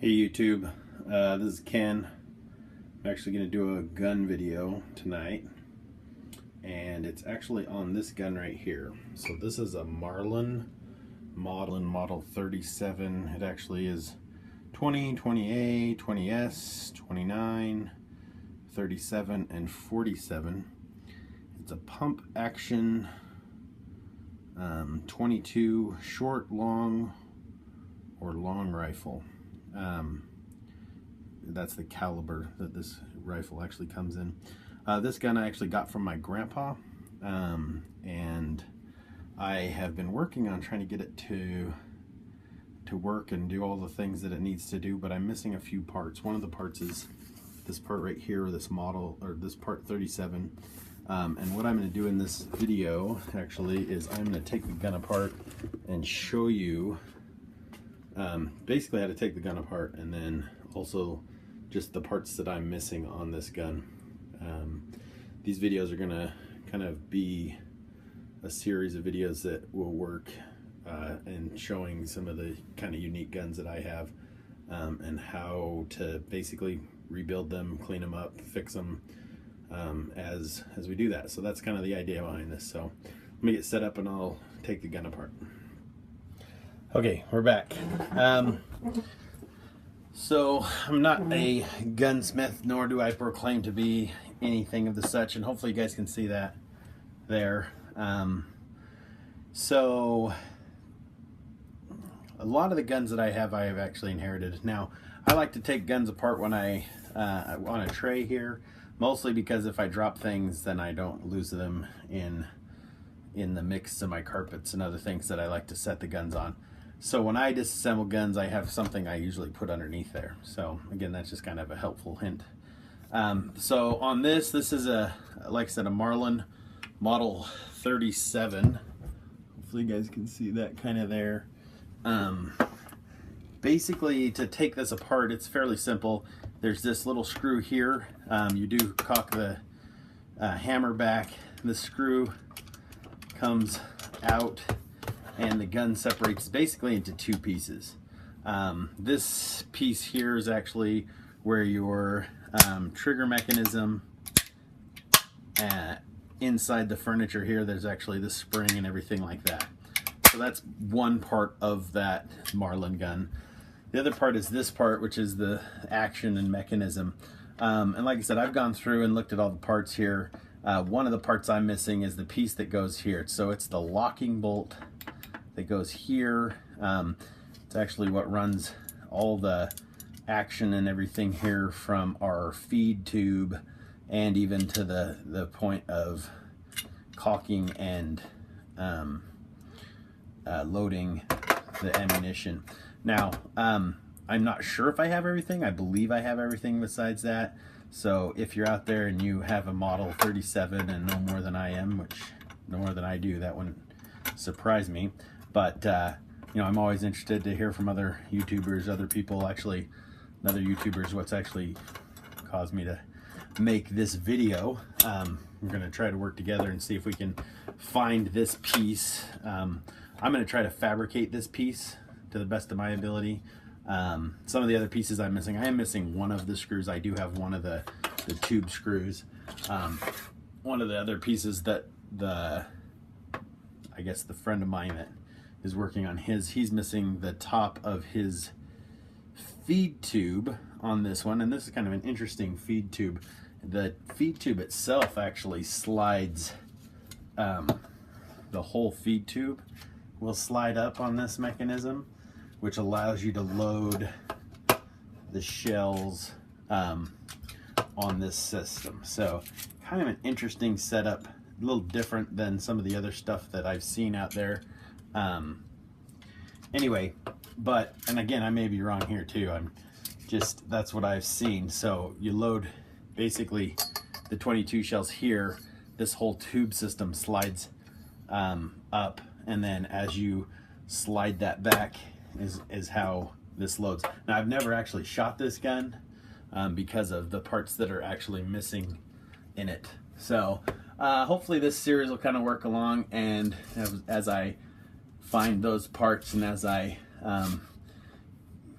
Hey YouTube, this is Ken. I'm actually going to do a gun video tonight, and it's actually on this gun right here. So this is a Marlin Model 37. It actually is 20, 20A, 20S, 29, 37, and 47. It's a pump action 22 short, long, or long rifle. That's the caliber that this rifle actually comes in. This gun I actually got from my grandpa, and I have been working on trying to get it to work and do all the things that it needs to do, but I'm missing a few parts. One of the parts is this part right here, this model, or this part 37. And what I'm going to do in this video actually is I'm going to take the gun apart and show you basically how to take the gun apart, and then also just the parts that I'm missing on this gun. These videos are going to kind of be a series of videos that will work in showing some of the kind of unique guns that I have, and how to basically rebuild them, clean them up, fix them as we do that. So that's kind of the idea behind this. So let me get set up and I'll take the gun apart. Okay, we're back. So I'm not a gunsmith, nor do I proclaim to be anything of the such, and hopefully you guys can see that there. So a lot of the guns that I have actually inherited. Now, I like to take guns apart when I on a tray here, mostly because if I drop things, then I don't lose them in the mix of my carpets and other things that I like to set the guns on. So when I disassemble guns, I have something I usually put underneath there. So again, that's just kind of a helpful hint. So on this is like I said, a Marlin Model 37. Hopefully you guys can see that kind of there. Basically, to take this apart, it's fairly simple. There's this little screw here. You do cock the hammer back. The screw comes out, and the gun separates basically into two pieces. This piece here is actually where your trigger mechanism, inside the furniture here, there's actually the spring and everything like that. So that's one part of that Marlin gun. The other part is this part, which is the action and mechanism. And like I said, I've gone through and looked at all the parts here. One of the parts I'm missing is the piece that goes here. So it's the locking bolt that goes here. It's actually what runs all the action and everything here from our feed tube and even to the point of caulking and loading the ammunition. Now, I'm not sure if I have everything. I believe I have everything besides that. So if you're out there and you have a Model 37 and know more than I am, which no more than I do, that wouldn't surprise me. But you know, I'm always interested to hear from other YouTubers, other people, actually, other YouTubers, what's actually caused me to make this video. We're going to try to work together and see if we can find this piece. I'm going to try to fabricate this piece to the best of my ability. Some of the other pieces I'm missing, I am missing one of the screws. I do have one of the tube screws. One of the other pieces that I guess the friend of mine that is working on he's missing the top of his feed tube on this one, and this is kind of an interesting feed tube. The feed tube itself actually slides, the whole feed tube will slide up on this mechanism, which allows you to load the shells on this system. So kind of an interesting setup, a little different than some of the other stuff that I've seen out there. Anyway, and again, I may be wrong here too. That's what I've seen. So you load basically the 22 shells here. This whole tube system slides up, and then as you slide that back is how this loads. Now, I've never actually shot this gun because of the parts that are actually missing in it. So hopefully this series will kind of work along, and as I find those parts and as I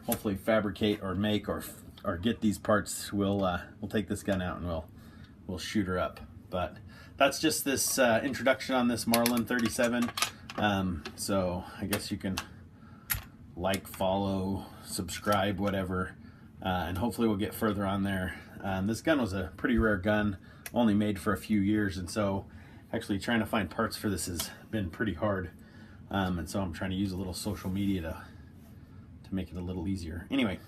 hopefully fabricate or make or get these parts, we'll take this gun out and we'll shoot her up. But that's just this introduction on this Marlin 37. So I guess you can like, follow, subscribe, whatever, and hopefully we'll get further on there. This gun was a pretty rare gun, only made for a few years, and so actually trying to find parts for this has been pretty hard. And so I'm trying to use a little social media to make it a little easier. Anyway,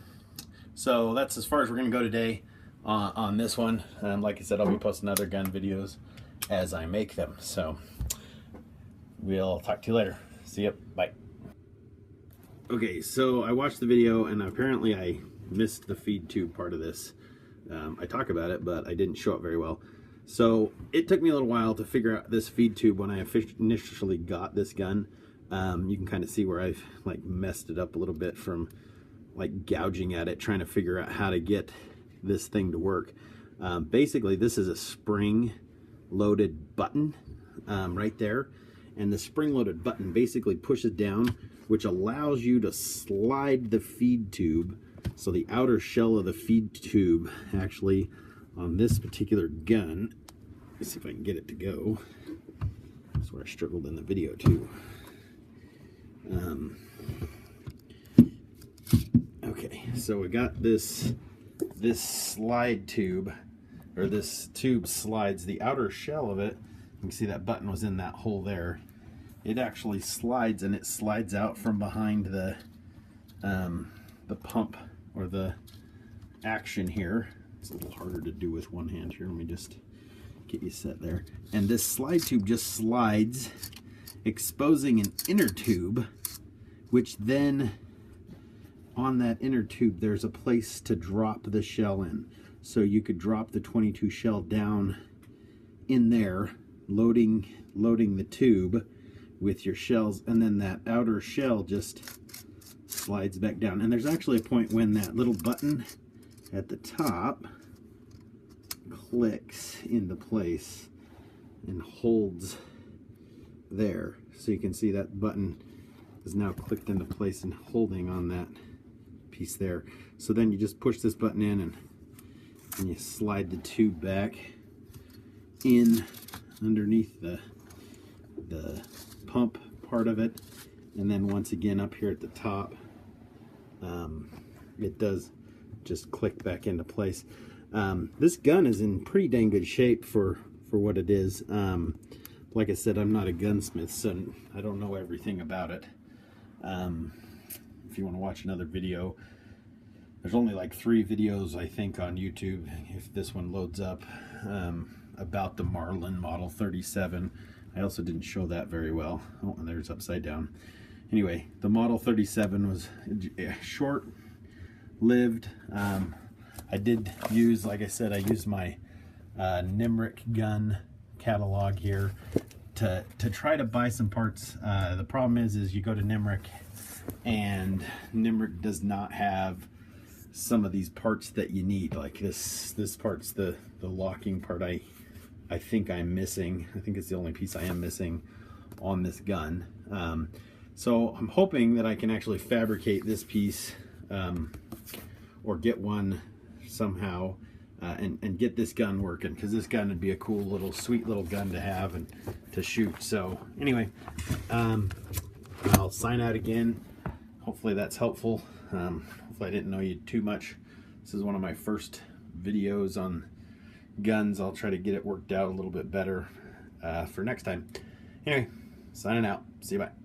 so that's as far as we're going to go today on this one. Like I said, I'll be posting other gun videos as I make them. So we'll talk to you later. See ya. Bye. Okay, so I watched the video and apparently I missed the feed tube part of this. I talk about it, but I didn't show it very well. So it took me a little while to figure out this feed tube when I initially got this gun. You can kind of see where I've like messed it up a little bit from like gouging at it, trying to figure out how to get this thing to work. Basically, this is a spring-loaded button right there. And the spring-loaded button basically pushes down, which allows you to slide the feed tube. So the outer shell of the feed tube, actually, on this particular gun, let's see if I can get it to go. That's where I struggled in the video too. Okay, so we got this slide tube, or this tube slides the outer shell of it. You can see that button was in that hole there. It actually slides, and it slides out from behind the pump, or the action here. It's a little harder to do with one hand here. Let me just get you set there. And this slide tube just slides, exposing an inner tube, which then on that inner tube there's a place to drop the shell in. So you could drop the 22 shell down in there, loading the tube with your shells, and then that outer shell just slides back down. And there's actually a point when that little button at the top clicks into place and holds there. So you can see that button is now clicked into place and holding on that piece there. So then you just push this button in and you slide the tube back in underneath the pump part of it, and then once again up here at the top it does just click back into place. This gun is in pretty dang good shape for what it is. Like I said, I'm not a gunsmith, so I don't know everything about it. If you want to watch another video, there's only like 3 videos I think on YouTube, if this one loads up, about the Marlin Model 37. I also didn't show that very well. Oh, and there's upside down. Anyway, the Model 37 was short-lived. I did use, like I said, I used my Nimric gun catalog here to try to buy some parts. The problem is you go to Nimric, and Nimric does not have some of these parts that you need. Like this part's the locking part I think I'm missing. I think it's the only piece I am missing on this gun. So I'm hoping that I can actually fabricate this piece or get one somehow and get this gun working, because this gun would be a cool little sweet little gun to have and to shoot. So anyway, I'll sign out again. Hopefully that's helpful. Hopefully I didn't know you too much. This is one of my first videos on guns. I'll try to get it worked out a little bit better for next time. Anyway, signing out. See you, bye.